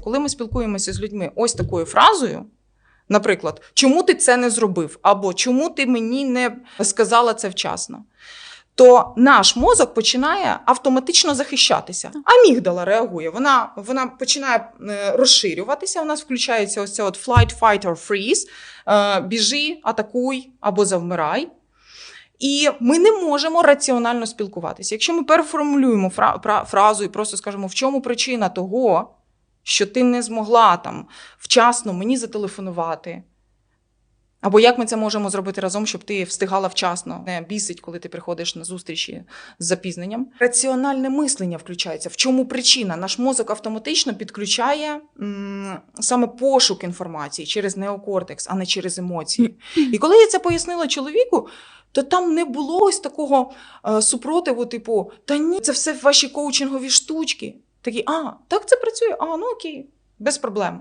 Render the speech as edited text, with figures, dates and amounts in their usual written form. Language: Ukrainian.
Коли ми спілкуємося з людьми ось такою фразою, наприклад, чому ти це не зробив, або чому ти мені не сказала це вчасно, то наш мозок починає автоматично захищатися. Амігдала реагує, вона починає розширюватися, у нас включається ось це от flight, fight or freeze, біжи, атакуй або завмирай. І ми не можемо раціонально спілкуватися. Якщо ми переформулюємо фразу і просто скажемо, в чому причина того, що ти не змогла там вчасно мені зателефонувати, або як ми це можемо зробити разом, щоб ти встигала вчасно, не бісить, коли ти приходиш на зустрічі з запізненням. Раціональне мислення включається. В чому причина? Наш мозок автоматично підключає саме пошук інформації через неокортекс, а не через емоції. І коли я це пояснила чоловіку, то там не було ось такого супротиву, типу, та ні, це все ваші коучингові штучки. Такі, так це працює, ну окей, без проблем.